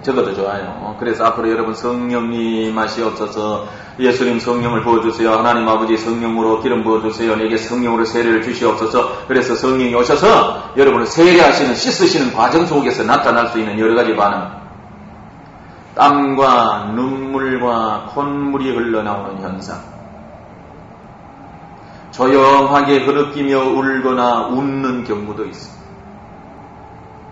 적어도 좋아요. 그래서 앞으로 여러분 성령님 마시옵소서. 예수님 성령을 부어주세요. 하나님 아버지 성령으로 기름 부어주세요. 내게 성령으로 세례를 주시옵소서. 그래서 성령이 오셔서 여러분을 세례하시는 씻으시는 과정 속에서 나타날 수 있는 여러 가지 반응. 땀과 눈물과 콧물이 흘러나오는 현상. 조용하게 흐느끼며 울거나 웃는 경우도 있습니다.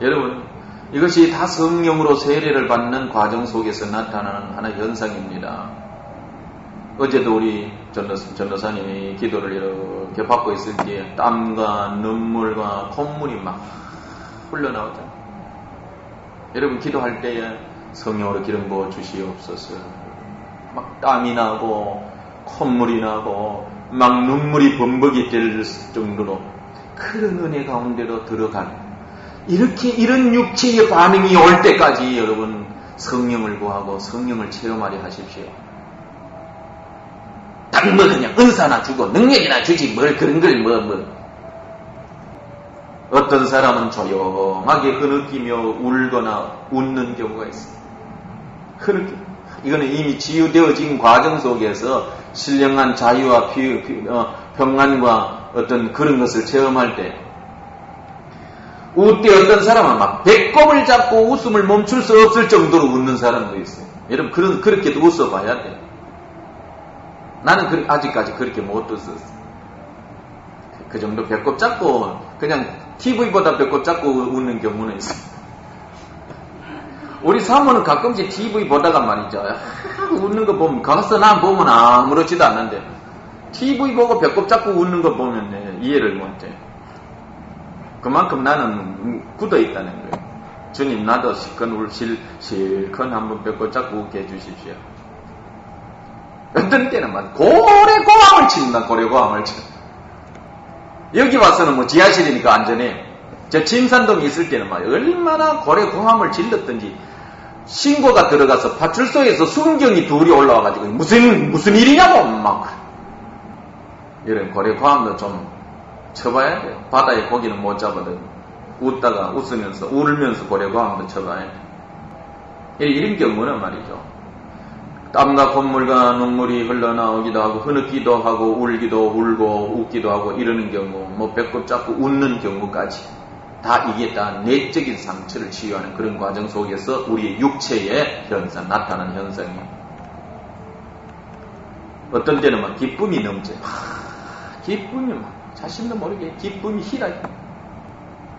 여러분, 이것이 다 성령으로 세례를 받는 과정 속에서 나타나는 하나의 현상입니다. 어제도 우리 전도사님이 기도를 이렇게 받고 있을 때 땀과 눈물과 콧물이 막 흘러나오잖아요. 여러분 기도할 때에 성령으로 기름 부어 주시옵소서. 막 땀이 나고 콧물이 나고 막 눈물이 범벅이 될 정도로 그런 은혜 가운데로 들어가는 이런 육체의 반응이 올 때까지 여러분 성령을 구하고 성령을 체험하려 하십시오. 딱 뭐 그냥 은사나 주고 능력이나 주지 뭘 그런 걸 뭐. 어떤 사람은 조용하게 흐느끼며 울거나 웃는 경우가 있습니다. 이거는 이미 치유되어진 과정 속에서 신령한 자유와 평안과 어떤 그런 것을 체험할 때 웃때 어떤 사람은 막 배꼽을 잡고 웃음을 멈출 수 없을 정도로 웃는 사람도 있어요. 여러분 그렇게도 웃어봐야 돼요. 나는 아직까지 그렇게 못 웃었어. 그 정도 배꼽 잡고 그냥 TV보다 배꼽 잡고 웃는 경우는 있어요. 우리 사모는 가끔씩 TV 보다가 말이죠. 웃는 거 보면 가서 난 보면 아무렇지도 않는데 TV 보고 배꼽 잡고 웃는 거 보면 이해를 못해. 그만큼 나는 굳어 있다는 거예요. 주님 나도 실컷 한번 배꼽 잡고 웃게 해주십시오. 어떤 때는 막 고래고함을 친다. 고래고함을 쳐. 여기 와서는 뭐 지하실이니까 안전해. 저 침산동에 있을 때는 막 얼마나 고래고함을 질렀던지 신고가 들어가서 파출소에서 순경이 둘이 올라와가지고 무슨 일이냐고 막. 이런 고래고함도 좀 쳐봐야 돼요. 바다에 고기는 못 잡거든. 웃다가 웃으면서 울면서 고래고함도 쳐봐야 돼요. 이런 경우는 말이죠. 땀과 콧물과 눈물이 흘러나오기도 하고 흐느끼기도 하고 울기도 울고 웃기도 하고 이러는 경우 뭐 배꼽 잡고 웃는 경우까지 다 이게 다 내적인 상처를 치유하는 그런 과정 속에서 우리의 육체의 현상 나타나는 현상이에요. 어떤 때는 막 기쁨이 넘쳐요. 기쁨이 막 자신도 모르게 기쁨이 희락이.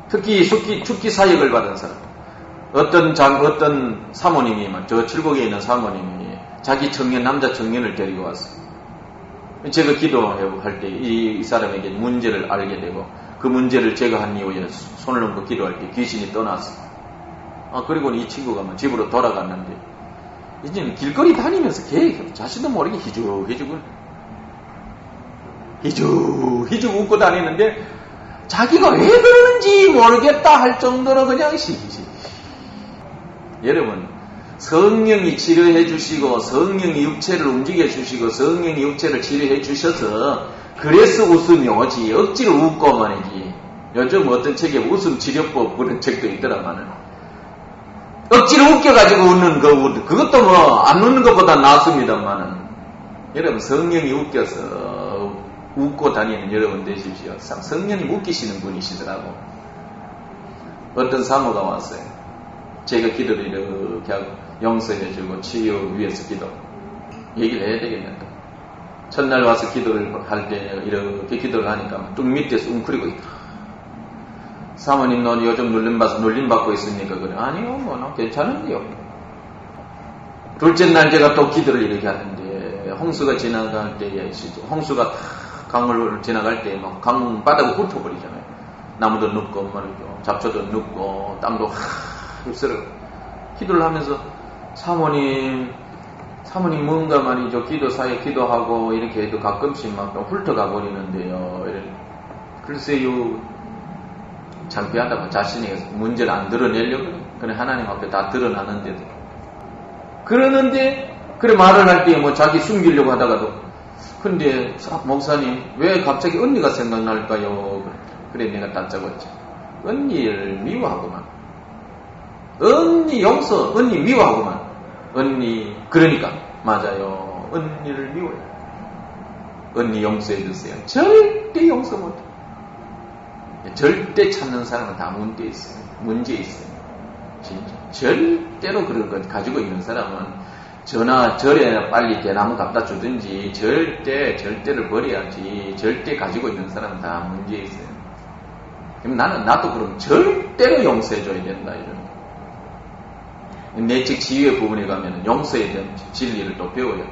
특히 죽기 사역을 받은 사람. 어떤 사모님이 저 칠곡에 있는 사모님이 자기 남자 청년을 데리고 왔어요. 제가 기도할 때 이 사람에게 문제를 알게 되고 그 문제를 제가 한 이후에 손을 얹고 기도할 때 귀신이 떠났어요. 그리고 이 친구가 집으로 돌아갔는데 이제는 길거리 다니면서 자신도 모르게 희죽 웃고 다니는데 자기가 왜 그러는지 모르겠다 할 정도로 그냥 여러분 성령이 치료해 주시고 성령이 육체를 움직여 주시고 성령이 육체를 치료해 주셔서 그래서 웃음이 오지 억지로 웃고만이지. 요즘 어떤 책에 웃음 치료법 그런 책도 있더라마는 억지로 웃겨가지고 웃는 그것도 뭐 안 웃는 것보다 낫습니다만은 여러분 성령이 웃겨서 웃고 다니는 여러분 되십시오. 성령이 웃기시는 분이시더라고. 어떤 사모가 왔어요. 제가 기도를 이렇게 하고 용서해주고 치유 위해서 기도 얘기를 해야 되겠는데 첫날 와서 기도를 할 때 이렇게 기도를 하니까 뚝 밑에서 웅크리고 있다. 사모님 너 요즘 놀림받고 있습니까? 그래. 아니요 나 괜찮은데요. 둘째 날 제가 또 기도를 이렇게 하는데 홍수가 지나갈 때에 홍수가 강을 지나갈 때 막 강 바닥을 훑어버리잖아요. 나무도 눕고 말이죠. 잡초도 눕고 땅도 휩쓸어. 기도를 하면서 사모님 뭔가 말이죠. 기도 사이에 기도하고 이렇게 해도 가끔씩 막 훑어가 버리는데요. 글쎄요. 창피하다고 자신이 문제를 안 드러내려고 그래. 하나님 앞에 다 드러나는데도 그러는데 그래 말을 할 때 뭐 자기 숨기려고 하다가도 근데 목사님 왜 갑자기 언니가 생각날까요? 그래 내가 딱 적었죠. 언니를 미워하고만 언니 용서, 언니 미워하구만. 언니, 그러니까, 맞아요. 언니를 미워요. 언니 용서해 주세요. 절대 용서 못해. 절대 찾는 사람은 다 문제 있어요. 문제 있어요. 진짜. 절대로 그런 것 가지고 있는 사람은 전화, 절에 빨리 대나무 갖다 주든지 절대를 버려야지. 절대 가지고 있는 사람은 다 문제 있어요. 그럼 나도 그럼 절대로 용서해줘야 된다, 이런 거. 내적 지위의 부분에 가면 용서에 대한 진리를 또 배워요.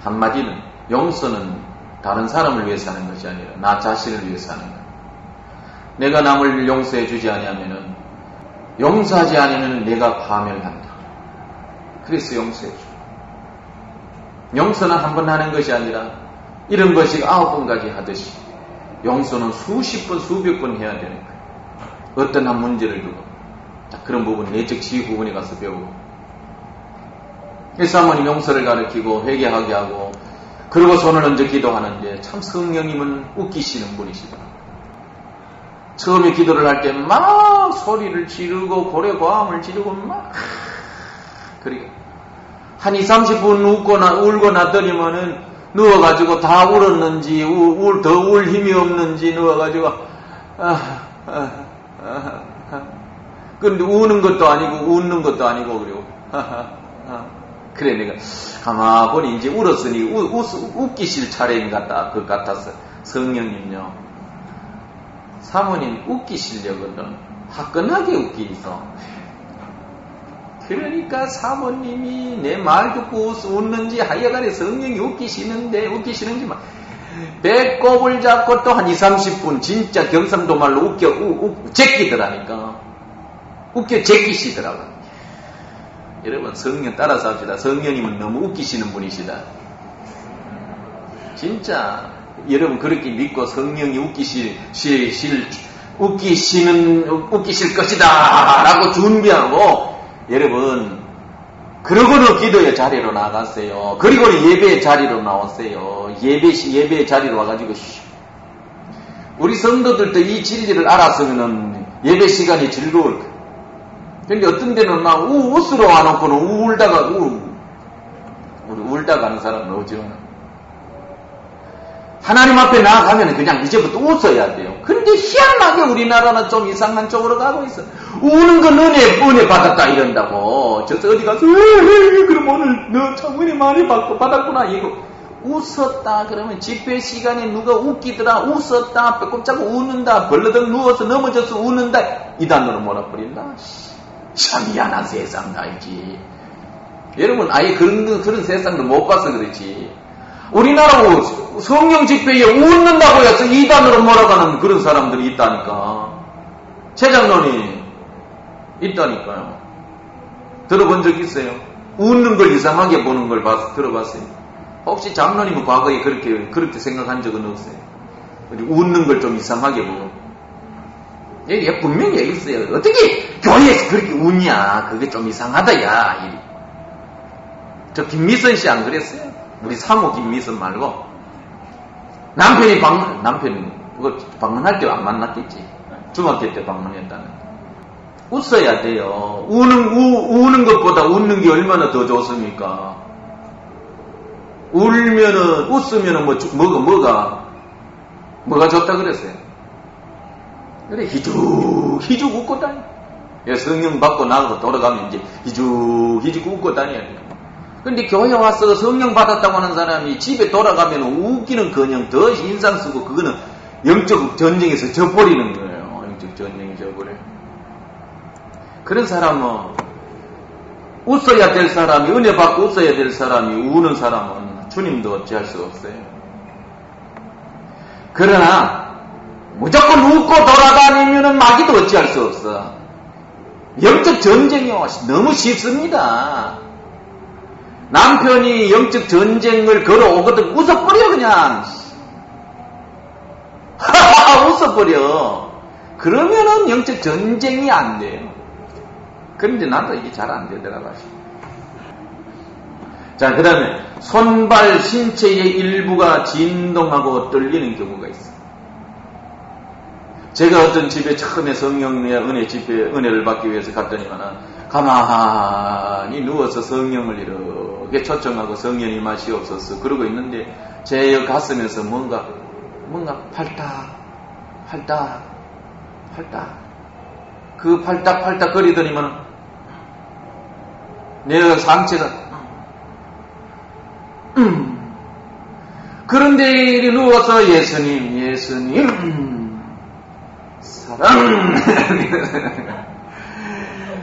한마디는 용서는 다른 사람을 위해서 하는 것이 아니라 나 자신을 위해서 하는 거야. 내가 남을 용서해 주지 아니하면은 용서하지 않으면 내가 파멸한다. 그래서 용서해줘. 용서는 한 번 하는 것이 아니라 이런 것이 9번까지 하듯이 용서는 수십 번, 수백 번 해야 되는 거예요. 어떤 한 문제를 두고. 자, 그런 부분, 내적 지위 부분에 가서 배우고. 그래서 사모님 용서를 가르치고 회개하게 하고 그리고 손을 얹어 기도하는데 참 성령님은 웃기시는 분이시다. 처음에 기도를 할 때 막 소리를 지르고 고래고함을 지르고 막 그리고 한 20, 30분 울고 나더니만은 누워가지고 다 울었는지 더 울 힘이 없는지 누워가지고 근데 우는 것도 아니고 웃는 것도 아니고 그리고 그래 내가 가만 보니 이제 울었으니 웃기실 차례인 것 같았어. 성령님요. 사모님 웃기시려거든. 화끈하게 웃기서. 그러니까 사모님이 내 말 듣고 웃는지 하여간에 성령이 웃기시는지 막 배꼽을 잡고 또 한 20, 30분 진짜 경상도 말로 제끼더라니까. 웃겨 제끼시더라고요. 여러분 성령 따라서 합시다. 성령님은 너무 웃기시는 분이시다. 진짜 여러분 그렇게 믿고 성령이 웃기실 것이다 라고 준비하고 여러분 그러고는 기도의 자리로 나가세요. 그리고는 예배의 자리로 나오세요. 예배의 자리로 와가지고 우리 성도들도 이 진리를 알았으면 예배 시간이 즐거울 거예요. 근데 어떤 데는 막 웃으러 와놓고는 울다가 가는 사람은 어지러워. 하나님 앞에 나아가면 그냥 이제부터 웃어야 돼요. 근데 희한하게 우리나라는 좀 이상한 쪽으로 가고 있어. 우는 건 은혜 받았다 이런다고. 저서 어디 가서 그럼 오늘 너 참 은혜 많이 받았구나 이거. 웃었다 그러면 집회 시간에 누가 웃기더라 웃었다 배꼽 잡고 웃는다 벌러덩 누워서 넘어져서 웃는다 이 단어로 몰아버린다. 참 미안한 세상 알지. 여러분 아예 그런 세상도 못 봐서 그렇지. 우리나라 성령 집회에 웃는다고 해서 이단으로 몰아가는 그런 사람들이 있다니까. 최장로님 있다니까요. 들어본 적 있어요? 웃는 걸 이상하게 보는 걸 들어봤어요? 혹시 장로님은 과거에 그렇게 생각한 적은 없어요? 웃는 걸 좀 이상하게 보고. 얘 분명히 얘기했어요. 어떻게 교회에서 그렇게 웃냐? 그게 좀 이상하다, 야. 저 김미선 씨 안 그랬어요? 우리 사모 김미선 말고. 남편이 그거 방문할 때 안 만났겠지. 중학교 때 방문했다는. 웃어야 돼요. 우는 것보다 웃는 게 얼마나 더 좋습니까? 웃으면은 뭐가 좋다 그랬어요? 그래, 희죽 웃고 다녀. 성령 받고 나가고 돌아가면 이제 희죽 웃고 다녀야 돼요. 근데 교회 와서 성령 받았다고 하는 사람이 집에 돌아가면 웃기는커녕 더 인상 쓰고 그거는 영적 전쟁에서 져버리는 거예요. 영적 전쟁이 져버려요. 그런 사람은 웃어야 될 사람이 은혜 받고 웃어야 될 사람이 우는 사람은 주님도 어찌할 수 없어요. 그러나 무조건 웃고 돌아다니면은 마귀도 어찌할 수 없어. 영적 전쟁이요. 너무 쉽습니다. 남편이 영적 전쟁을 걸어오거든 웃어버려 그냥. 웃어버려. 그러면은 영적 전쟁이 안 돼요. 그런데 나도 이게 잘 안 되더라고요. 자, 그 다음에 손발 신체의 일부가 진동하고 떨리는 경우가 있어. 제가 어떤 집에 처음에 성령의 은혜 집회, 은혜를 받기 위해서 갔더니만은 가만히 누워서 성령을 이렇게 초청하고 성령 임하시옵소서 그러고 있는데 제 가슴에서 뭔가 팔딱 그 팔딱 거리더니만은 내가 상체가 그런데 이리 누워서 예수님 사랑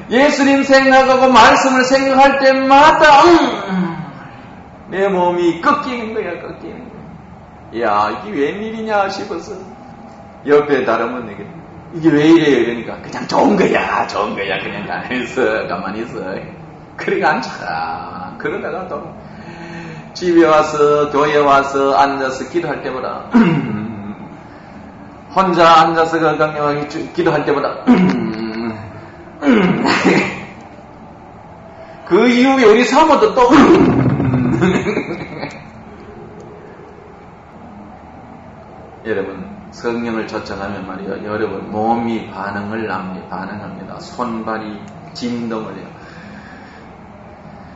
예수님 생각하고 말씀을 생각할 때마다 내 몸이 꺾이는 거야. 야, 이게 웬일이냐 싶어서 옆에 다르면 내게 이게 왜 이래요? 이러니까 그냥 좋은 거야 그냥 가만히 있어 그러니까 앉아. 그러다가 또 집에 와서 교회 와서 앉아서 기도할 때보다 혼자 앉아서 강력하게 기도할 때보다 그 이후에 우리 사모도 또 여러분 성령을 초청하면 말이요 여러분 몸이 반응합니다. 손발이 진동을 해요.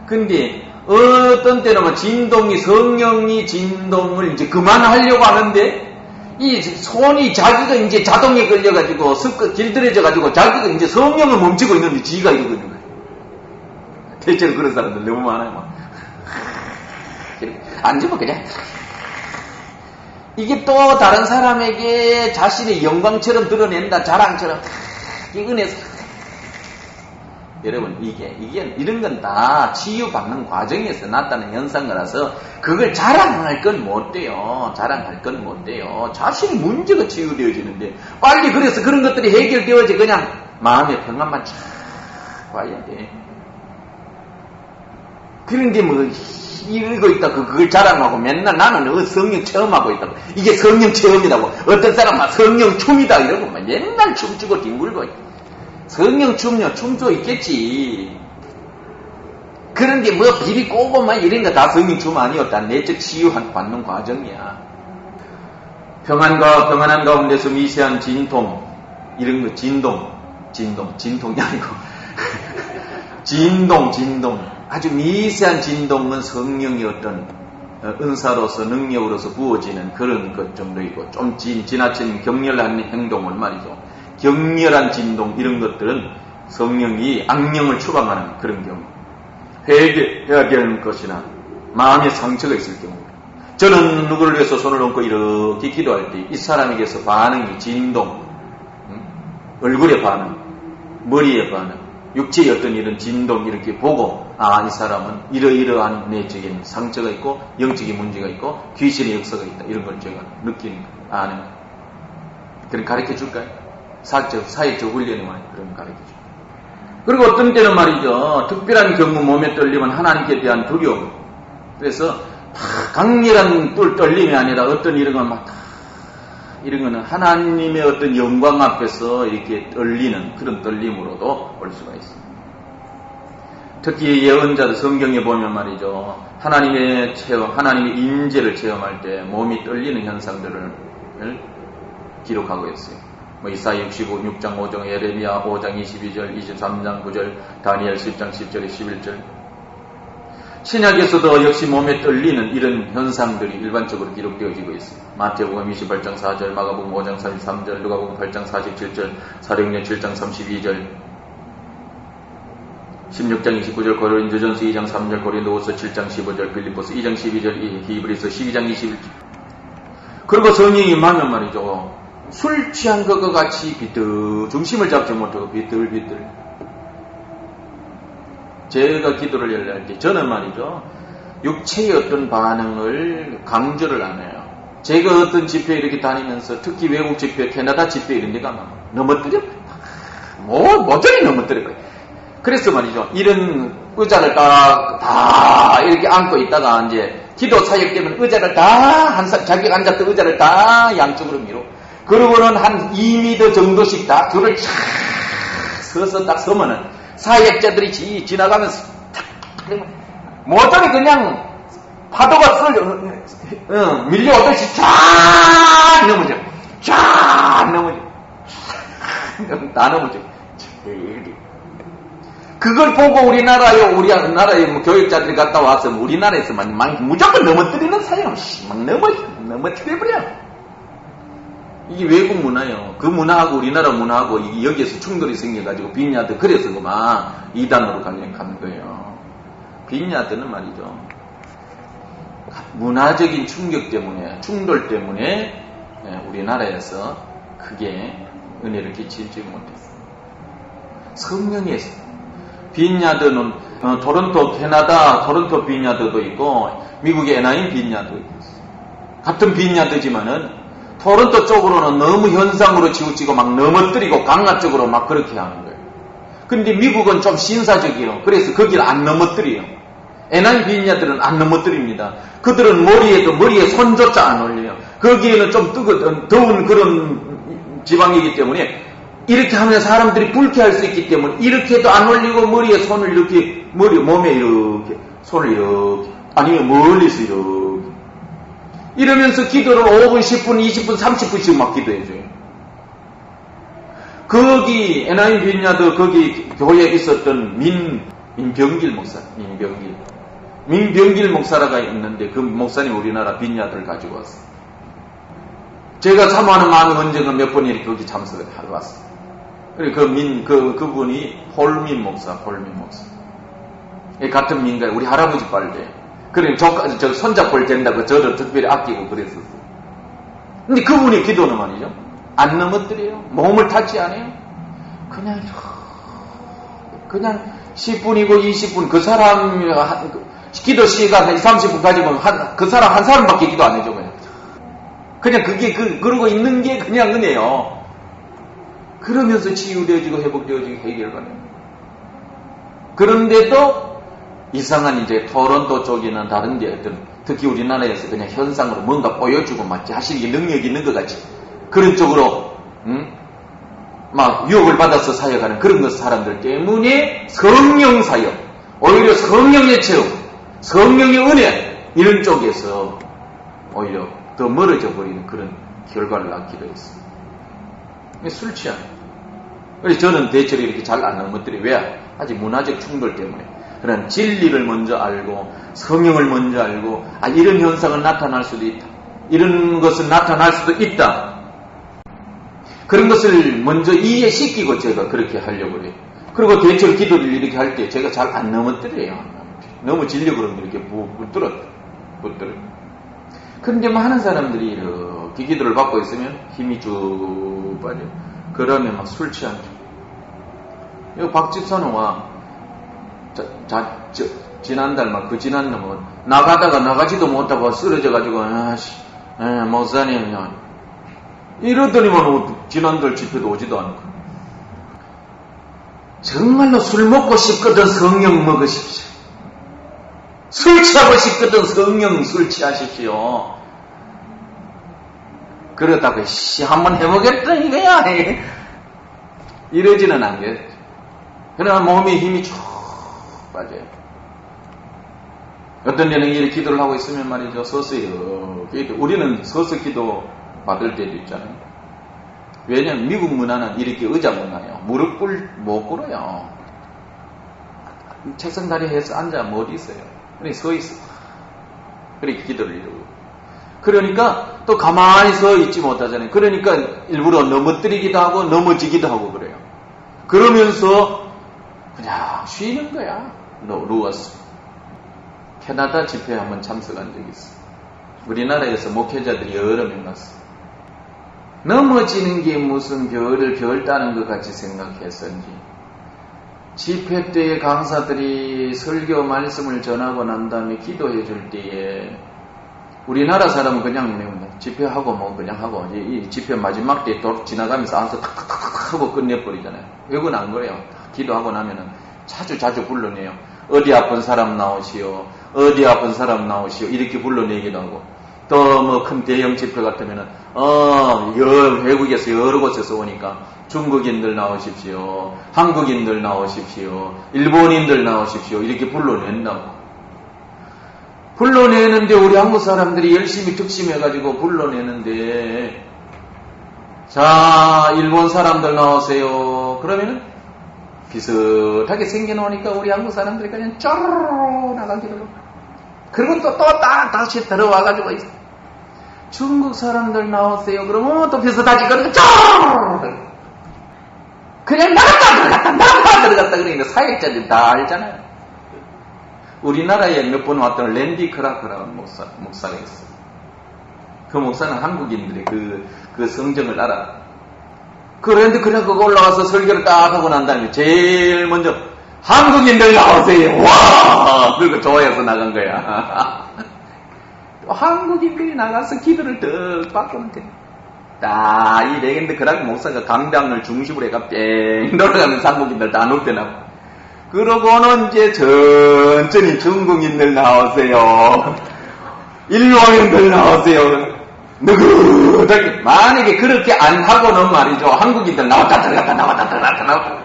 근데 어떤 때는 성령이 진동을 이제 그만하려고 하는데 이 손이 자기가 이제 자동에 걸려가지고 길들여져가지고 자기가 이제 성령을 멈추고 있는데 지가 이러고 있는 거예요. 대체로 그런 사람들 너무 많아요. 앉으면 그냥 이게 또 다른 사람에게 자신의 영광처럼 드러낸다. 자랑처럼 이 은혜. 여러분 이게 이런 건 다 치유받는 과정에서 나타나는 현상이라서 그걸 자랑할 건 못 돼요. 자신의 문제가 치유되어지는데 빨리 그래서 그런 것들이 해결되어지 그냥 마음의 평안만 쫙 와야 돼. 그런 게 뭐 이러고 있다고 그걸 자랑하고 맨날 나는 성령 체험하고 있다고 이게 성령 체험이라고 어떤 사람은 성령 춤이다 이러고 막 맨날 춤추고 뒹굴고 성령 춤도 있겠지. 그런데 뭐 비비 꼬고 막 이런 거 다 성령 춤 아니었다. 내적 치유받는 과정이야. 평안한 가운데서 미세한 진통 이런 거 진동이 아니고 진동 아주 미세한 진동은 성령의 어떤 은사로서 능력으로서 부어지는 그런 것 정도이고 좀 지나친 격렬한 행동을 말이죠. 격렬한 진동 이런 것들은 성령이 악령을 추방하는 그런 경우 회개해야 되는 것이나 마음에 상처가 있을 경우 저는 누구를 위해서 손을 얹고 이렇게 기도할 때 이 사람에게서 반응이 진동 얼굴의 반응 머리의 반응 육체의 어떤 이런 진동 이렇게 보고 이 사람은 이러이러한 내적인 상처가 있고 영적인 문제가 있고 귀신의 역사가 있다 이런 걸 제가 느끼는 거 아는 거 그럼 가르쳐 줄까요? 사회적 훈련이 많이 그런 가르쳐줘. 그리고 어떤 때는 말이죠. 특별한 경우 몸에 떨리면 하나님께 대한 두려움. 그래서 강렬한 떨림이 아니라 어떤 이런 건 이런 거는 하나님의 어떤 영광 앞에서 이렇게 떨리는 그런 떨림으로도 올 수가 있습니다. 특히 예언자들 성경에 보면 말이죠. 하나님의 임재를 체험할 때 몸이 떨리는 현상들을 기록하고 있어요. 이사야 65장 5장 예레미야 5장 22절 23장 9절 다니엘 10장 10절에 11절 신약에서도 역시 몸에 떨리는 이런 현상들이 일반적으로 기록되어지고 있습니다. 마태복음 28장 4절 마가복음 5장 33절 누가복음 8장 47절 사도행전 7장 32절 16장 29절 고린도전서 2장 3절 고린도후서 7장 15절 빌립보서 2장 12절 히브리서 12장 21절 그리고 성령이 임하면 말이죠. 술 취한 것과 같이 중심을 잡지 못하고 비틀비틀. 제가 기도를 열릴 때 저는 말이죠. 육체의 어떤 반응을 강조를 안 해요. 제가 어떤 집회 이렇게 다니면서 특히 외국 집회, 캐나다 집회 이런 데 가면 넘어뜨려. 모조리 넘어뜨려. 그래서 말이죠. 이런 의자를 다 이렇게 안고 있다가 이제 기도 사역 때문에 의자를 다 자기가 앉았던 의자를 다 양쪽으로 밀어. 그러고는 한 2m 정도씩 딱 줄을 쫙 서서 딱 서면은 사역자들이 지나가면서 모조리 그냥 파도가 밀려오듯이 쫙 넘어져. 다 넘어져. 그걸 보고 우리나라에 뭐 교육자들이 갔다 와서 우리나라에서만 막 무조건 넘어뜨리는 사람, 막 넘어뜨려버려. 이게 외국 문화예요. 그 문화하고 우리나라 문화하고 이게 여기에서 충돌이 생겨가지고 빈야드 그래서 그만 이단으로 가는 거예요. 빈야드는 말이죠. 문화적인 충격 때문에, 충돌 때문에 우리나라에서 크게 은혜를 끼치지 못했어요. 성령에서 빈야드는 토론토 캐나다 토론토 빈야드도 있고 미국의 애나임 빈야드도 있어요. 같은 빈야드지만은 토론토 쪽으로는 너무 현상으로 치우치고 막 넘어뜨리고 강압적으로 막 그렇게 하는 거예요. 근데 미국은 좀 신사적이에요. 그래서 거기를 안 넘어뜨려요. 애나임 빈야드는 안 넘어뜨립니다. 그들은 머리에 손조차 안 올려요. 거기에는 좀 더운 그런 지방이기 때문에 이렇게 하면 사람들이 불쾌할 수 있기 때문에 이렇게도 안 올리고 머리에 손을 이렇게 몸에 이렇게 손을 이렇게 아니면 멀리서 이렇게 이러면서 기도를 5분, 10분, 20분, 30분씩 막 기도해줘요. 거기 애나임 빈야드 거기 교회에 있었던 민병길 목사, 민병길 목사라가 있는데 그 목사님 우리나라 빈야드를 가지고 왔어요. 제가 사모하는 마음의 언젠가 몇 번 이렇게 거기 참석을 하러 왔어요. 그리고 그분이 홀민 목사. 같은 민가에 우리 할아버지 빨대. 그래, 저 손잡을 된다고 저를 특별히 아끼고 그랬었어요. 근데 그분이 기도는 말이죠. 안 넘어뜨려요. 몸을 타지 않아요. 그냥 10분이고 20분 그 사람 기도 시간 30분 가지고 그 사람 한 사람밖에 기도 안 해줘. 그냥 그게 그러고 있는 게 그냥 은혜요. 그러면서 치유되어지고 회복되어지고 해결가네요. 그런데도 이상한 이제 토론토 쪽이나 다른 데 특히 우리나라에서 그냥 현상으로 뭔가 보여주고 막 자신이 능력이 있는 것 같이 그런 쪽으로 막 유혹을 받아서 사역하는 그런 사람들 때문에 성령 사역, 오히려 성령의 체험, 성령의 은혜 이런 쪽에서 오히려 더 멀어져 버리는 그런 결과를 낳기도 했습니다. 술 취한. 그래서 저는 대체로 이렇게 잘 안 넘어뜨려요. 왜? 아직 문화적 충돌 때문에. 그런 진리를 먼저 알고 성령을 먼저 알고 이런 현상은 나타날 수도 있다. 이런 것은 나타날 수도 있다. 그런 것을 먼저 이해시키고 제가 그렇게 하려고 해요. 그리고 대체로 기도를 이렇게 할 때 제가 잘 안 넘어뜨려요. 너무 진려 그러면 이렇게 붙들어요. 그런데 많은 사람들이 이렇게 기도를 받고 있으면 힘이 쭉 빠져요. 그러면 막 술 취한 척. 박집사노와 지난달 막 그 지난달은 나가다가 나가지도 못하고 쓰러져가지고 목사님 이러더니만 지난달 집회도 오지도 않고. 정말로 술 먹고 싶거든 성령 먹으십시오. 술 취하고 싶거든 성령 술 취하십시오. 그러다가 한번 해보겠다 이거야. 이러지는 않겠죠. 그러나 몸에 힘이 쭉 빠져요. 어떤 데는 이렇게 기도를 하고 있으면 말이죠. 서서히 우리는 서서 기도 받을 때도 있잖아요. 왜냐면 미국 문화는 이렇게 의자 문화예요. 무릎 못 꿇어요. 책상 다리 해서 앉아 못 있어요. 그래 서 있어. 그렇게 기도를 이루고. 그러니까 또 가만히 서 있지 못하잖아요. 그러니까 일부러 넘어뜨리기도 하고 넘어지기도 하고 그래요. 그러면서 그냥 쉬는 거야. 누웠어. 캐나다 집회에 한번 참석한 적이 있어. 우리나라에서 목회자들이 여러 명 갔어. 넘어지는 게 무슨 별 따는 것 같이 생각했었는지 집회 때에 강사들이 설교 말씀을 전하고 난 다음에 기도해 줄 때에 우리나라 사람은 그냥 집회하고 뭐 그냥 하고 이 집회 마지막 때 지나가면서 안서 탁탁탁 하고 끝내버리잖아요. 외국은 안 그래요. 기도하고 나면은 자주 불러내요. 어디 아픈 사람 나오시오. 어디 아픈 사람 나오시오. 이렇게 불러내기도 하고 또 뭐 큰 대형 집회 같으면은 외국에서 여러 곳에서 오니까 중국인들 나오십시오. 한국인들 나오십시오. 일본인들 나오십시오. 이렇게 불러낸다고. 불러내는데 우리 한국 사람들이 열심히 특심해가지고 불러내는데 자, 일본 사람들 나오세요. 그러면은 비슷하게 생겨놓으니까 우리 한국 사람들이 그냥 쪼르르 나가기로. 그리고 또 다시 들어와가지고 중국 사람들 나오세요. 그러면 또 비슷하게 그러고 쪼르르 그냥 나갔다 그러니까 사역자들이 다 알잖아요. 우리나라에 몇 번 왔던 랜디 크라크라는 목사가 있어요. 그 목사는 한국인들이 그 성정을 알아. 그런데 그냥 그거 올라와서 설교를 딱 하고 난 다음에 제일 먼저 한국인들 나오세요. 와! 그리고 좋아해서 나간 거야. 한국인들이 나가서 기도를 더 바꾸면 돼. 이 레전드 그라크 목사가 강당을 중심으로 해가 뺑 돌아가면서 한국인들 다 눕대나. 그러고는 이제 천천히 중국인들 나오세요. 일본인들 나오세요. 느긋하게. 만약에 그렇게 안 하고는 말이죠. 한국인들 나왔다 들어갔다.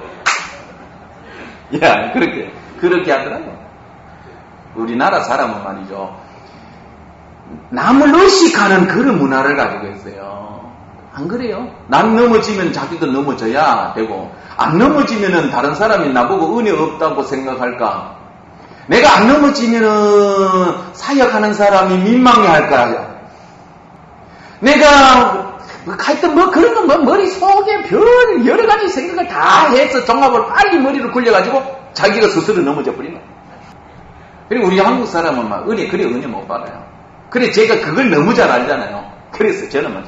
야, 그렇게 하더라고. 우리나라 사람은 말이죠. 남을 의식하는 그런 문화를 가지고 있어요. 안 그래요? 남 넘어지면 자기도 넘어져야 되고, 안 넘어지면은 다른 사람이 나보고 은혜 없다고 생각할까? 내가 안 넘어지면은 사역하는 사람이 민망해 할까? 내가 하여튼 그런 거 머릿속에 별 여러 가지 생각을 다 해서 종합을 빨리 머리를 굴려가지고 자기가 스스로 넘어져 버린 거야. 그리고 우리 한국 사람은 막 은혜 못 받아요. 그래 제가 그걸 너무 잘 알잖아요. 그래서 저는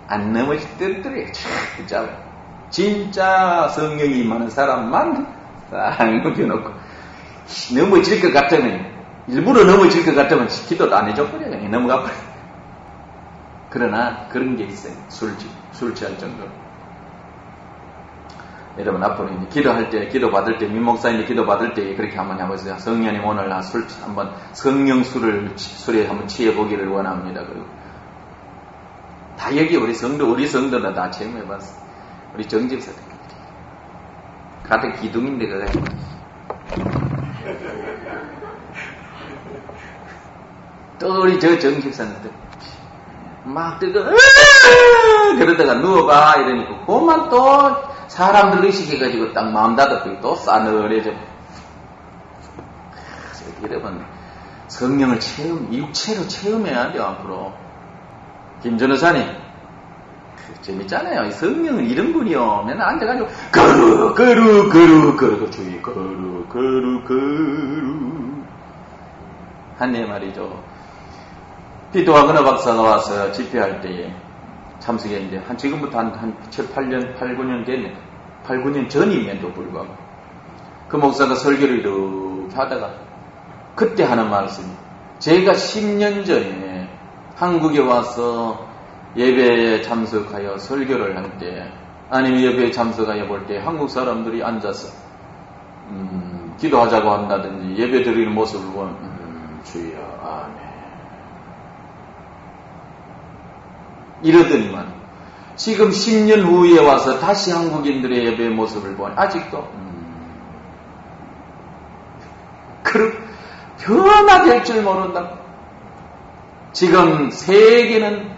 안 넘어질 때를 붙잡아요. 진짜 성령이 많은 사람만 딱 눕혀놓고 넘어질 것 같으면 일부러 넘어질 것 같으면 기도도 안 해줘버려요. 그냥 넘어가 버려요. 그러나 그런 게 있어요. 술 취할 정도로. 여러분 앞으로 이제 기도할 때, 기도 받을 때, 민목사님이 기도 받을 때 그렇게 한번 해보세요. 성령님 오늘 나 한번 성령 술에 한번 취해보기를 원합니다. 그리고 다 여기 우리 성도는 다 체험해봤어. 우리 정집사들 같은 기둥인데 그래. 또 우리 저 정집사님들 막 그러다가 누워봐 이러니까 그만 또 사람들 의식해가지고 딱 마음 닫았더니 또 싸늘해져. 여러분 성령을 육체로 체험해야 돼요. 앞으로 김 전호사님 재밌잖아요. 성령은 이런 분이요. 맨날 앉아가지고 거루 주의 거루 한네 말이죠. 피도하거나 박사가 와서 집회할 때에 참석했는데 지금부터 한 7, 8년, 8, 9년 됐네. 8, 9년 전임에도 불구하고 그 목사가 설교를 이렇게 하다가 그때 하는 말씀이 제가 10년 전에 한국에 와서 예배에 참석하여 설교를 할 때 아니면 예배에 참석하여 볼 때 한국 사람들이 앉아서 기도하자고 한다든지 예배 드리는 모습을 보면 주여 아멘 이러더니만 지금 10년 후에 와서 다시 한국인들의 예배의 모습을 보니 아직도 변화될 줄 모른다. 지금 세계에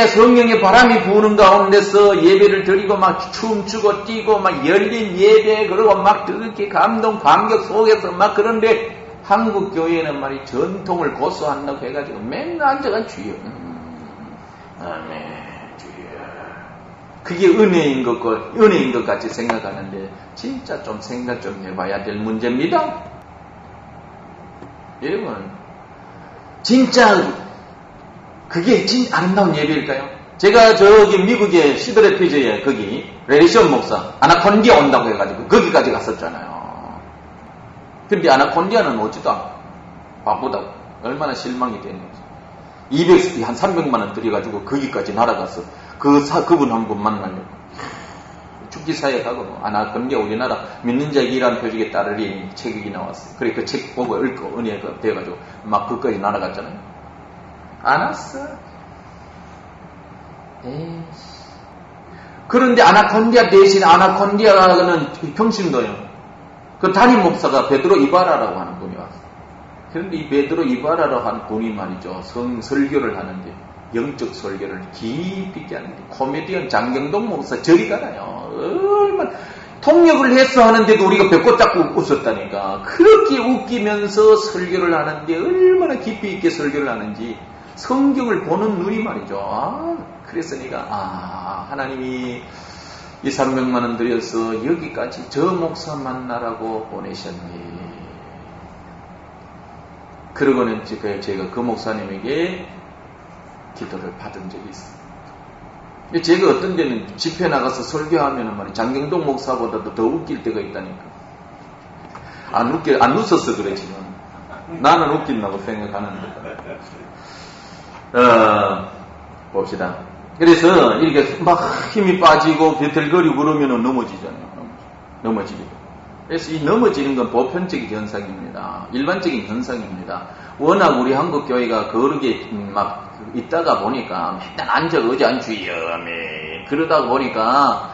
성령의 바람이 부는 가운데서 예배를 드리고 막 춤추고 뛰고 막 열린 예배 그리고 막 그렇게 감동 감격 속에서 막 그런데 한국 교회는 말이 전통을 고수한다고 해가지고 맨날 앉아가 주여 아멘 주여 그게 은혜인 것 같이 생각하는데 진짜 좀 생각 좀 해봐야 될 문제입니다. 여러분 진짜 그게 진짜 아름다운 예배일까요? 제가 저기 미국의 시드레피즈에 거기 레이션 목사 아나콘디아 온다고 해가지고 거기까지 갔었잖아요. 근데 아나콘디아는 오지도 않고 바쁘다고 얼마나 실망이 됐는지 200, 한 300만 원 들여가지고 거기까지 날아가서 그분 한 분 만나려고 축지사에 가고 아나콘디아 우리나라 믿는 자에게 일하는 표적에 따르리 책이 나왔어요. 그래 그 책 보고 읽고 은혜가 돼가지고 막 그까지 날아갔잖아요. 안 왔어. 그런데 아나콘디아 대신 아나콘디아는 평신도예요. 그 담임 목사가 베드로 이바라라고 하는 분이 왔어요. 그런데 이 베드로 이바라라고 하는 분이 말이죠. 설교를 하는데 영적 설교를 깊이 있게 하는데, 코미디언 장경동 목사 저리 가나요. 얼마나 통역을 해서 하는데도 우리가 배꼽 잡고 웃었다니까. 그렇게 웃기면서 설교를 하는데 얼마나 깊이 있게 설교를 하는지 성경을 보는 눈이 말이죠. 그래서 내가 하나님이 이 300만 원 들여서 여기까지 저 목사 만나라고 보내셨니. 그러고는 제가 그 목사님에게 기도를 받은 적이 있어요. 제가 어떤 데는 집회 나가서 설교하면은 말이야, 장경동 목사보다도 더 웃길 때가 있다니까. 안 웃었어, 그래, 지금. 나는 웃긴다고 생각하는데. 봅시다. 그래서 이렇게 막 힘이 빠지고 비틀거리고 그러면은 넘어지잖아요. 넘어지게. 그래서 이 넘어지는 건 보편적인 현상입니다. 일반적인 현상입니다. 워낙 우리 한국 교회가 거르게 막 있다가 보니까 맨날 앉아 의잔주의여 그러다 보니까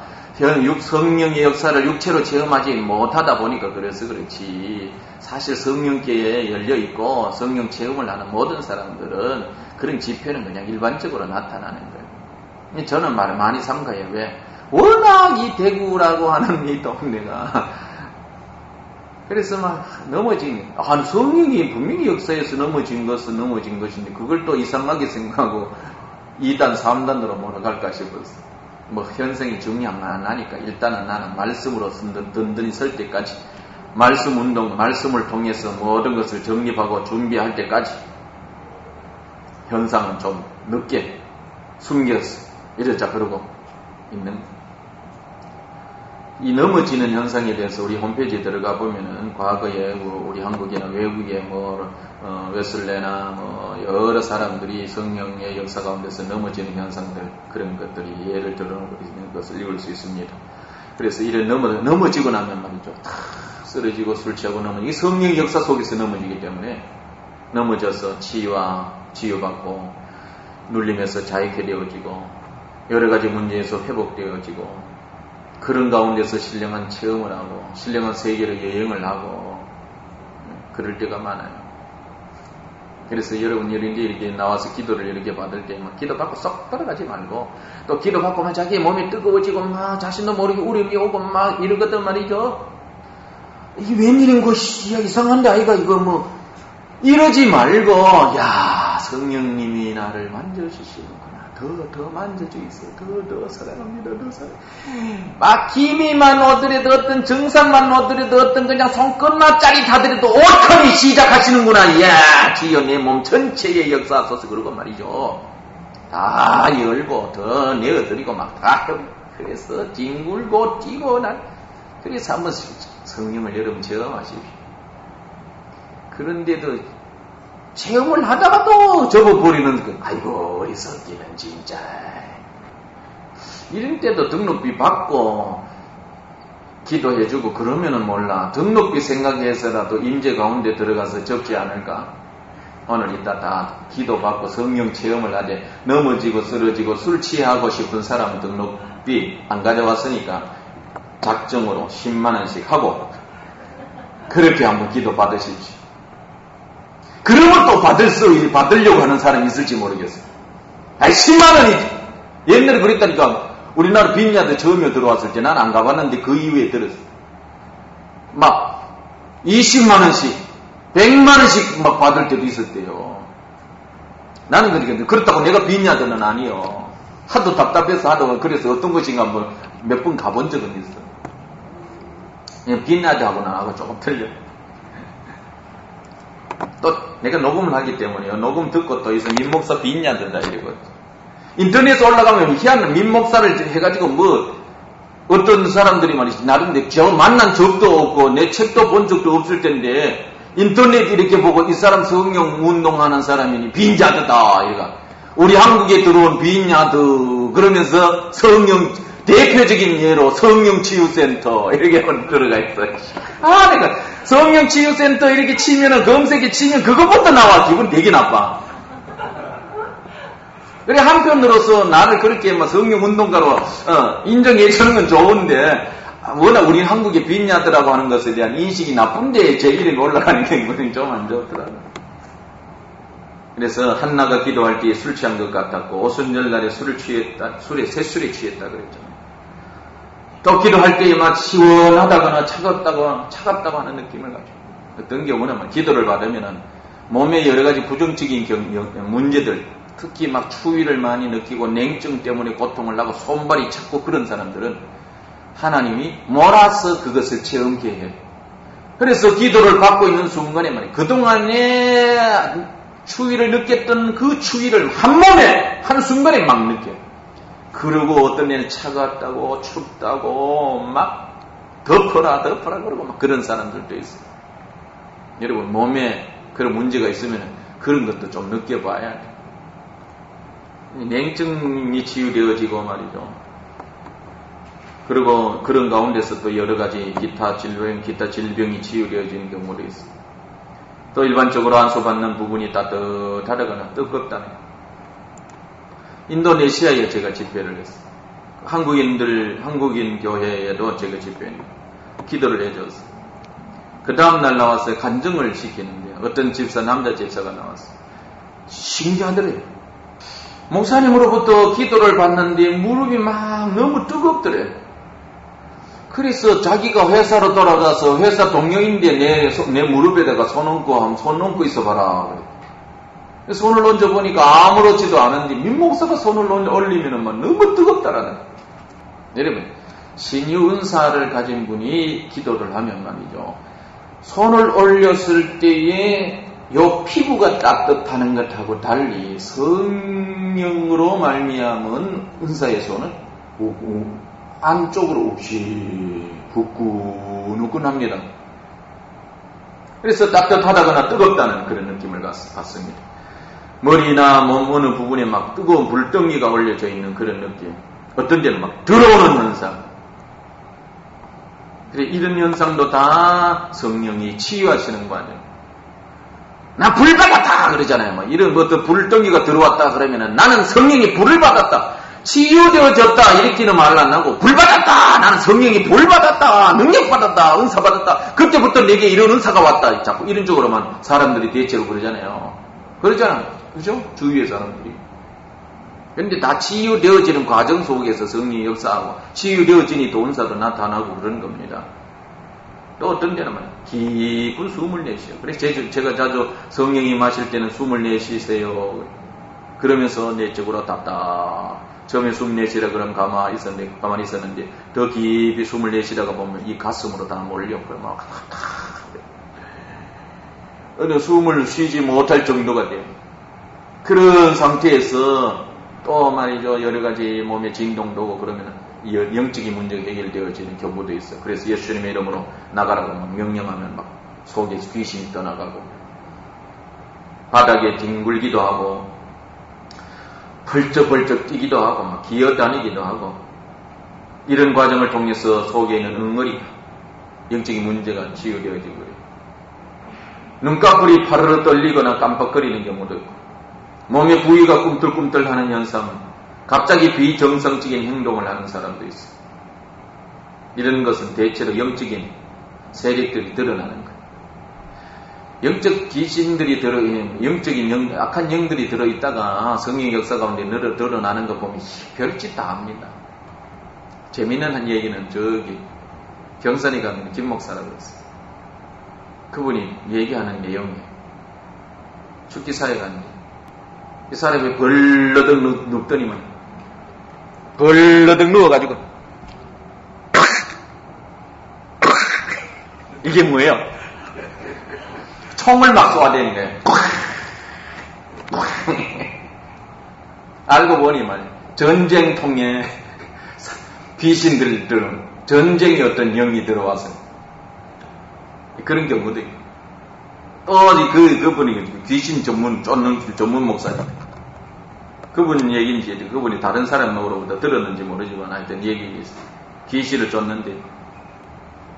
성령의 역사를 육체로 체험하지 못하다 보니까 그래서 그렇지. 사실 성령계에 열려있고 성령 체험을 하는 모든 사람들은 그런 집회는 그냥 일반적으로 나타나는 거예요. 저는 말을 많이 삼가요. 왜? 워낙 이 대구라고 하는 이 동네가 그래서 막 넘어진, 성령이 분명히 역사에서 넘어진 것인데 그걸 또 이상하게 생각하고 2단, 3단으로 몰아갈까 싶었어. 뭐 현상이 중요한 건 하니까 일단은 나는 말씀으로 든든히 설 때까지, 말씀 운동, 말씀을 통해서 모든 것을 정립하고 준비할 때까지 현상은 좀 늦게 숨겨서 이러자 그러고 있는 거예요. 이 넘어지는 현상에 대해서 우리 홈페이지에 들어가 보면은 과거에 우리 한국이나 외국에 웨슬레나 여러 사람들이 성령의 역사 가운데서 넘어지는 현상들, 그런 것들이 예를 들어 있는 것을 읽을 수 있습니다. 그래서 이래 넘어지고 나면 말이죠. 다 쓰러지고 술 취하고 이 성령의 역사 속에서 넘어지기 때문에 넘어져서 치유받고 눌림에서 자유케 되어지고 여러 가지 문제에서 회복되어지고 그런 가운데서 신령한 체험을 하고 신령한 세계로 여행을 하고 그럴 때가 많아요. 그래서 여러분이 이렇게 나와서 기도를 이렇게 받을 때 기도받고 쏙 따라가지 말고 또 기도받고 자기 몸이 뜨거워지고 자신도 모르게 울음이 오고 이러거든 말이죠. 이게 웬일인 것이 이상한데 아이가 이거 이러지 말고 성령님이 나를 만져주시는구나. 더 만져주세요. 더 사랑합니다. 더 사랑. 막 기미만 오더라도 어떤 증상만 오더라도 어떤 그냥 손끝만 짜릿하더라도 오천히 시작하시는구나. 이야, 주여 내 몸 전체에 역사하소서. 그러고 말이죠. 다 열고 더 내어드리고 다 그래서 뒹굴고 뛰고 그래서 한번 성령을 여러분 체험하십시오. 그런데도 체험을 하다가도 접어버리는 아이고 우리 성기는 진짜 이런 때도 등록비 받고 기도해주고 그러면은 몰라. 등록비 생각해서라도 임재 가운데 들어가서 접지 않을까. 오늘 이따 다 기도받고 성령 체험을 하되 넘어지고 쓰러지고 술 취하고 싶은 사람은 등록비 안 가져왔으니까 작정으로 10만원씩 하고 그렇게 한번 기도 받으십시오. 그러면 또 받으려고 하는 사람이 있을지 모르겠어요. 10만원이지. 옛날에 그랬다니까. 우리나라 빈야드 처음에 들어왔을 때 난 안 가봤는데 그 이후에 들었어. 20만원씩, 100만원씩 받을 때도 있었대요. 나는 그렇다고 내가 빈야드는 아니요. 하도 답답해서 그래서 어떤 것인가 몇 번 가본 적은 있어. 빈야드하고 나하고 조금 틀려. 또 내가 녹음을 하기 때문에요. 녹음 듣고 또 있어 민목사 빈야드다 이러거든. 인터넷에 올라가면 희한한 민목사를 해가지고 어떤 사람들이 말이지 나름대로 저 만난 적도 없고 내 책도 본 적도 없을 텐데 인터넷 이렇게 보고 이 사람 성령 운동하는 사람이니 빈야드다 이래가 우리 한국에 들어온 빈야드 그러면서 성령 대표적인 예로 성령치유센터 이렇게 들어가 있어요. 내가 성령치유센터 이렇게 치면은 검색에 치면 그것부터 나와. 기분 되게 나빠. 그래 한편으로서 나를 그렇게 성령운동가로 인정해주는 건 좋은데 워낙 우리 한국의 빈야드라고 하는 것에 대한 인식이 나쁜데 제 이름이 올라가는 게 좀 안 좋더라고요. 그래서 한나가 기도할 때에 술 취한 것 같았고 오순절날에 새술에 취했다 그랬잖아요. 또 기도할 때에 막 시원하다거나 차갑다고 하는 느낌을 가지고 어떤 경우는 기도를 받으면 몸에 여러 가지 부정적인 문제들, 특히 막 추위를 많이 느끼고 냉증 때문에 고통을 나고 손발이 찼고 그런 사람들은 하나님이 몰아서 그것을 체험케 해요. 그래서 기도를 받고 있는 순간에 말이에요. 그동안에 추위를 느꼈던 그 추위를 한 몸에 한순간에 막 느껴요. 그리고 어떤 애는 차갑다고 춥다고 막 덮어라 그러고 막 그런 사람들도 있어요. 여러분 몸에 그런 문제가 있으면 그런 것도 좀 느껴봐야 돼요. 냉증이 치유되어지고 말이죠. 그리고 그런 가운데서 또 여러 가지 기타 질병이 치유되어지는 경우도 있어요. 또 일반적으로 안수받는 부분이 따뜻하다거나 뜨겁다네요. 인도네시아에 제가 집회를 했어요. 한국인 교회에도 제가 집회했는데 기도를 해줬어요. 그 다음날 나왔어요. 간증을 시키는데 어떤 남자 집사가 나왔어요. 신기하더래요. 목사님으로부터 기도를 받는데 무릎이 막 너무 뜨겁더래요. 그래서 자기가 회사로 돌아가서 회사 동료인데 내 무릎에다가 손 얹고 있어봐라. 손을 얹어보니까 아무렇지도 않은데 민목사가 손을 올리면 막 너무 뜨겁다라는. 여러분 신유 은사를 가진 분이 기도를 하면 말이죠. 손을 올렸을 때에 요 피부가 따뜻하는 것하고 달리 성령으로 말미암은 은사의 손은 안쪽으로 없이 후끈후끈합니다. 그래서 따뜻하다거나 뜨겁다는 그런 느낌을 받습니다. 머리나 몸 어느 부분에 막 뜨거운 불덩이가 올려져 있는 그런 느낌. 어떤 데는 막 들어오는 현상. 그래, 이런 현상도 다 성령이 치유하시는 과정. 나 불 받았다 그러잖아요. 뭐 이런 어떤 불덩이가 들어왔다 그러면은 나는 성령이 불을 받았다. 치유되어졌다 이렇게는 말 안 하고 불 받았다. 나는 성령이 불 받았다. 능력 받았다. 은사 받았다. 그때부터 내게 이런 은사가 왔다. 자꾸 이런 쪽으로만 사람들이 대체로 그러잖아요. 그러잖아요. 그죠? 주위의 사람들이. 그런데 다 치유되어지는 과정 속에서 성령이 역사하고 치유되어지니 또 은사도 나타나고 그런 겁니다. 또 어떤 데는 깊은 숨을 내쉬어요. 그래서 제가 자주 성령이 마실 때는 숨을 내쉬세요. 그러면서 내적으로 답답. 처음에 숨 내쉬라 그러면 가만히 있었는데 더 깊이 숨을 내쉬다가 보면 이 가슴으로 다 몰려요. 막 어느 숨을 쉬지 못할 정도가 돼요. 그런 상태에서 또 말이죠. 여러 가지 몸에 진동도 오고 그러면 영적인 문제가 해결되어지는 경우도 있어요. 그래서 예수님의 이름으로 나가라고 막 명령하면 막 속에서 귀신이 떠나가고 바닥에 뒹굴기도 하고 펄쩍펄쩍 뛰기도 하고 막 기어다니기도 하고 이런 과정을 통해서 속에 있는 응어리 영적인 문제가 치유되어지고 그래요. 눈꺼풀이 파르르 떨리거나 깜빡거리는 경우도 있고 몸의 부위가 꿈틀꿈틀하는 현상, 갑자기 비정상적인 행동을 하는 사람도 있어요. 이런 것은 대체로 영적인 세력들이 드러나는 거예요. 영적 귀신들이 영적인 악한 영들이 들어있다가 성령 역사 가운데 드러나는 거 보면 별짓 다 합니다. 재미있는 한 얘기는 저기 경산에 가는 김 목사라고 했어요. 그분이 얘기하는 내용이에요. 축기사에 갔는데 이 사람이 벌러덩 눕더니만 벌러덩 누워가지고 이게 뭐예요? 총을 막 쏘아대는 거예요. 알고 보니 말이에요. 전쟁통에 귀신들 전쟁의 어떤 영이 들어와서 그런 경우도 있고 또 그분이 귀신 전문 목사님. 그분 얘기인지 그분이 다른 사람으로부터 들었는지 모르지만 하여튼 얘기 있어요. 귀신을 쫓는데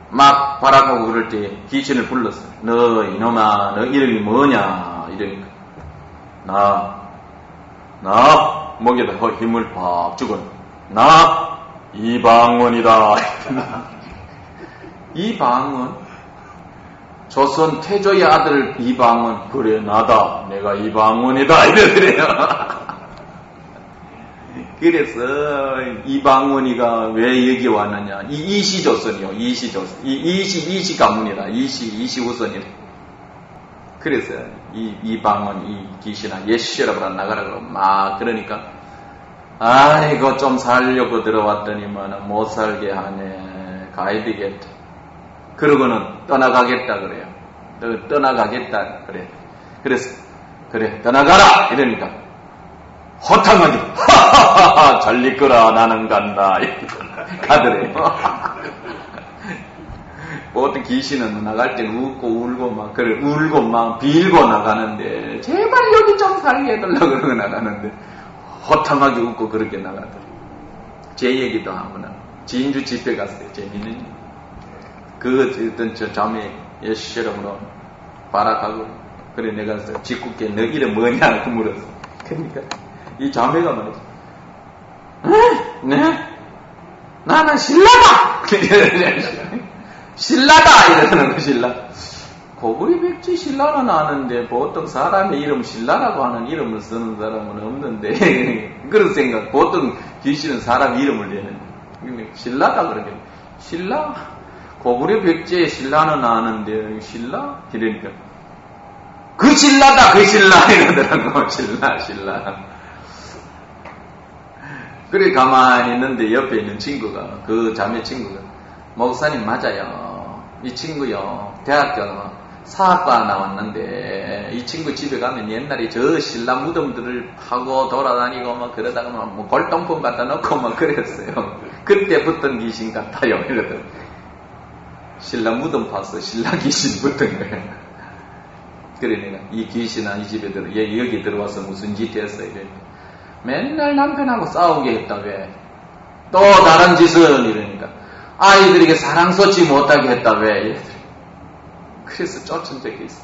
막 발악하고 그럴 때 귀신을 불렀어요. 너 이놈아 너 이름이 뭐냐 이러니까 나 목에다 힘을 팍 주고 나 이방원이다. 이방원 조선 태조의 아들 이방원, 그래 나다, 내가 이방원이다 이러더래요. 그래서 이방원이가 왜 여기 왔느냐, 이시조선이요. 이시 가문이라, 이시우선이라. 그래서 이방원, 이 귀신아 예시라고 나가라고 막 그러니까, 아이고 좀 살려고 들어왔더니만 못 살게 하네, 가야 되겠다. 그러고는 떠나가겠다 그래요. 떠나가겠다 그래. 그래서 그래 떠나가라 이러니까 허탕하게 하하하하 잘 있거라 나는 간다 가더래요. 보통 귀신은 나갈 땐 웃고 울고 막 그래 울고 막 빌고 나가는데 제발 여기 좀 살게 해달라고 그러고 나가는데 허탕하게 웃고 그렇게 나가더래요. 제 얘기도 한번 진주 집회 갔어요. 재밌는 어떤 저 자매 예시처럼으로 바라가고 그래 내가 짓궂게 너 이름 뭐냐 그 물었어. 그러니까 이 자매가 말이지, 네? 나는 신라다. 신라다 이러는 거. 신라. 고구리 백지 신라는 아는데 보통 사람의 이름 신라라고 하는 이름을 쓰는 사람은 없는데 그런 생각. 보통 귀신은 사람 이름을 내는 신라다 그러게. 신라. 고구려 백제의 신라는 아는데 신라? 이러니까 그 신라다 그 신라 이러더라고. 신라. 그래 가만히 있는데 옆에 있는 친구가, 그 자매 친구가, 목사님 맞아요, 이 친구요 대학교 사학과 나왔는데 이 친구 집에 가면 옛날에 저 신라 무덤들을 파고 돌아다니고 막 그러다가 뭐 골동품 갖다 놓고 막 그랬어요. 그때 붙던 귀신 같아요 이러더라고. 신라 무덤 파서 신라 귀신 붙은 거예요. 그래 내가 이 귀신아 이 집에 들어 얘 여기 들어와서 무슨 짓 했어 이래. 맨날 남편하고 싸우게 했다. 왜? 또 다른 짓은 이러니까 아이들에게 사랑 쏟지 못하게 했다. 왜? 그래서 쫓은 적이 있어.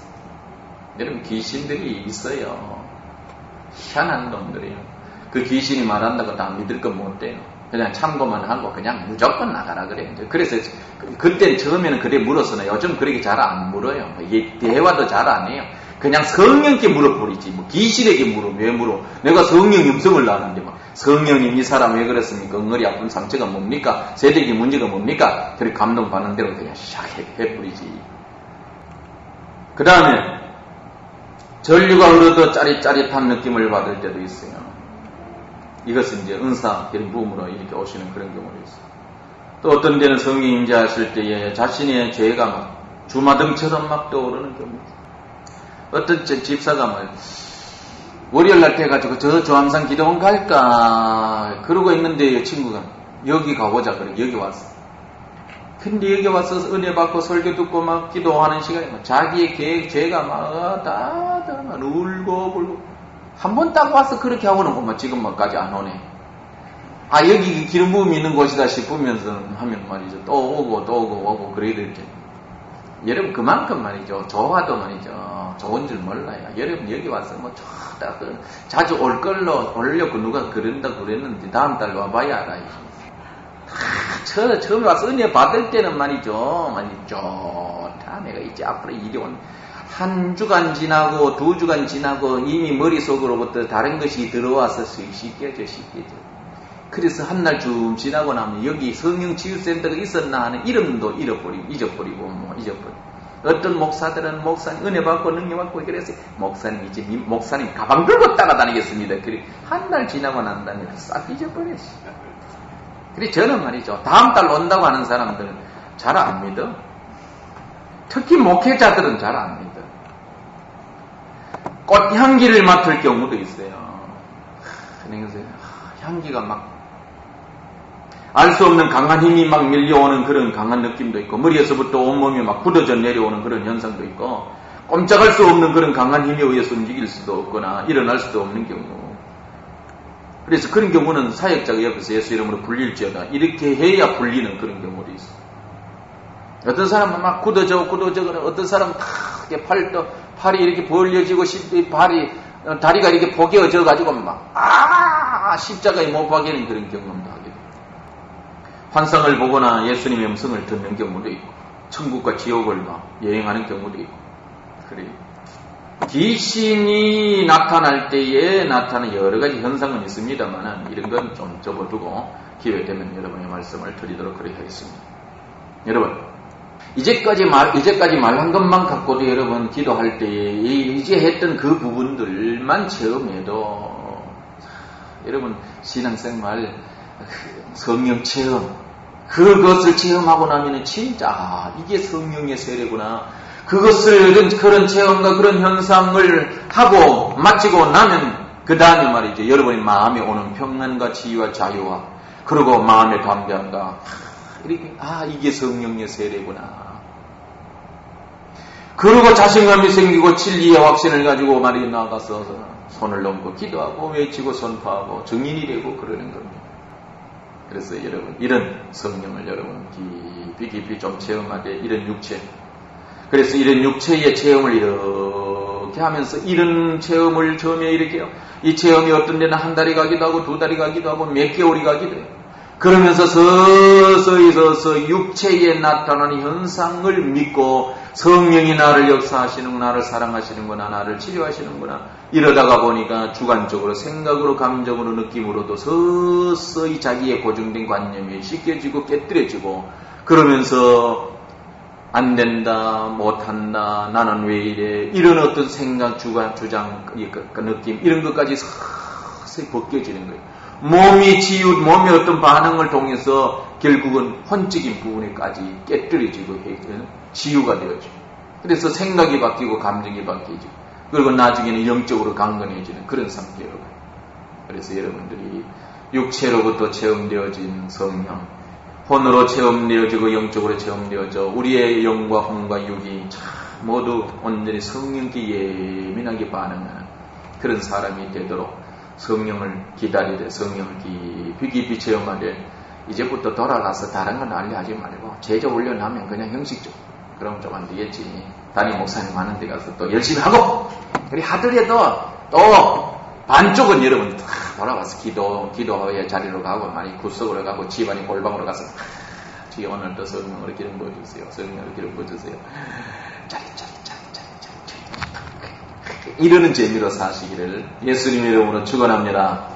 여러분 귀신들이 있어요. 희한한 놈들이에요. 그 귀신이 말한다고 다 믿을 건 못 돼요. 그냥 참고만 하고 그냥 무조건 나가라 그래. 그래서 그때 처음에는 그래 물었으나 요즘 그렇게 잘 안 물어요. 이게 대화도 잘 안 해요. 그냥 성령께 물어버리지. 뭐 귀신에게 물어. 왜 물어? 내가 성령 음성을 나는데 막 성령님 이 사람 왜 그랬습니까? 엉거리 아픈 상처가 뭡니까? 세대기 문제가 뭡니까? 그렇게 감동받는 대로 그냥 해버리지. 그 다음에 전류가 흐르듯 짜릿짜릿한 느낌을 받을 때도 있어요. 이것은 이제 은사, 이런 부음으로 이렇게 오시는 그런 경우도 있어요. 또 어떤 데는 성령 임재하실 때에 자신의 죄가 막 주마등처럼 막 떠오르는 경우. 어떤 집사가 말 월요일날 돼가지고 저 조항산 기도원 갈까 그러고 있는데 친구가 여기 가보자 그래. 여기 왔어. 근데 여기 와서 은혜 받고 설교 듣고 막 기도하는 시간에 막 자기의 계획, 죄가 막 다 울고 불고. 한 번 딱 와서 그렇게 하고는 뭐 지금까지 안 오네. 아 여기 기름 부음이 있는 곳이다 싶으면서 하면 말이죠. 또 오고 그래야 될 텐데. 여러분 그만큼 말이죠. 좋아도 말이죠. 좋은 줄 몰라요. 여러분 여기 와서 뭐 자주 올 걸로 오려고 누가 그런다 그랬는데 다음 달 와봐야 알아요. 처음에 와서 은혜 받을 때는 말이죠. 좋다. 내가 이제 앞으로 이리 온. 한 주간 지나고 2주간 지나고 이미 머릿속으로부터 다른 것이 들어와서 씻겨져. 그래서 한 날 좀 지나고 나면 여기 성령치유센터가 있었나 하는 이름도 잊어버리고. 어떤 목사들은 목사님 은혜 받고 능력 받고 그래서 목사님 가방 들고 따라다니겠습니다. 그래 한 달 지나고 난 다음에 싹 잊어버렸어. 그래 저는 말이죠. 다음 달 온다고 하는 사람들은 잘 안 믿어. 특히 목회자들은 잘 안 믿어. 꽃향기를 맡을 경우도 있어요. 그래서 향기가 막 알 수 없는 강한 힘이 막 밀려오는 그런 강한 느낌도 있고 머리에서부터 온몸이 막 굳어져 내려오는 그런 현상도 있고 꼼짝할 수 없는 그런 강한 힘에 의해서 움직일 수도 없거나 일어날 수도 없는 경우. 그래서 그런 경우는 사역자가 옆에서 예수 이름으로 불릴지어다 이렇게 해야 불리는 그런 경우도 있어. 어떤 사람은 막 굳어져 어떤 사람은 다 이렇게 팔이 이렇게 벌려지고 다리가 이렇게 포개어져 가지고 막 십자가에 못 박이는 그런 경험도 하게 됩니다. 환상을 보거나 예수님의 음성을 듣는 경우도 있고 천국과 지옥을 막 여행하는 경우도 있고 그래요. 귀신이 나타날 때에 나타나는 여러 가지 현상은 있습니다만 이런 건 좀 접어두고 기회 되면 여러분의 말씀을 드리도록 그렇게 하겠습니다. 여러분 이제까지 말한 것만 갖고도 여러분 기도할 때에 이제 했던 그 부분들만 체험해도 여러분 신앙생활 성령 체험 그것을 체험하고 나면은 진짜 이게 성령의 세례구나. 그런 체험과 그런 현상을 하고 마치고 나면 그 다음에 말이죠. 여러분의 마음에 오는 평안과 지혜와 자유와 그리고 마음의 담대함과 이게 성령의 세례구나. 그리고 자신감이 생기고 진리의 확신을 가지고 말이 나가서 손을 넘고 기도하고 외치고 선포하고 증인이 되고 그러는 겁니다. 그래서 여러분 이런 성령을 여러분 깊이 좀 체험하되 이런 육체 그래서 이런 육체의 체험을 이렇게 하면서 이런 체험을 처음에 이렇게 해요. 이 체험이 어떤 데는 한 달이 가기도 하고 두 달이 가기도 하고 몇 개월이 가기도 해요. 그러면서 서서히 육체에 나타나는 현상을 믿고 성령이 나를 역사하시는구나, 나를 사랑하시는구나, 나를 치료하시는구나 이러다가 보니까 주관적으로 생각으로 감정으로 느낌으로도 서서히 자기의 고정된 관념이 씻겨지고 깨뜨려지고 그러면서 안 된다, 못한다, 나는 왜 이래 이런 어떤 생각, 주장, 느낌 이런 것까지 서서히 벗겨지는 거예요. 몸의 어떤 반응을 통해서 결국은 혼적인 부분에까지 깨뜨려지고 치유가 되어지고 그래서 생각이 바뀌고 감정이 바뀌죠. 그리고 나중에는 영적으로 강건해지는 그런 상태로 가요. 그래서 여러분들이 육체로부터 체험되어진 성령 혼으로 체험되어지고 영적으로 체험되어져 우리의 영과 혼과 육이 모두 온전히 성령께 예민하게 반응하는 그런 사람이 되도록 성령을 기다리되 성령을 깊이 체험하되 이제부터 돌아가서 다른 건 알려하지 말고 제자 훈련하면 그냥 형식적으로 그러면 좀 안 되겠지. 담임 목사님 하는 데 가서 또 열심히 하고 그리 하더라도 또 반쪽은 여러분 다 돌아가서 기도의 자리로 가고 많이 구석으로 가고 집안의 골방으로 가서 주여 오늘도 성령으로 기름 부어주세요. 성령으로 기름 부어주세요. 짜리 이러는 재미로 사시기를 예수님의 이름으로 축원합니다.